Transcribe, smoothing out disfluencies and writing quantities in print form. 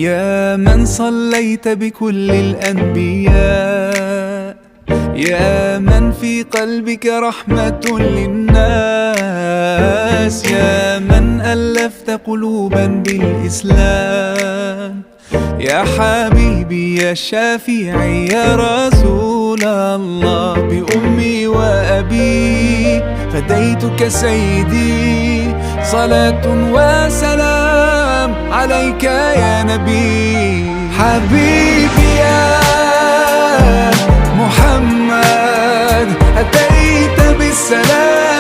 يا من صليت بكل الأنبياء، يا من في قلبك رحمة للناس، يا من ألفت قلوبا بالإسلام، يا حبيبي يا شافعي يا رسول الله، بأمي وأبي فديتك سيدي، صلاة وسلام عليك يا نبي. حبيبي يا محمد أتيت بالسلام،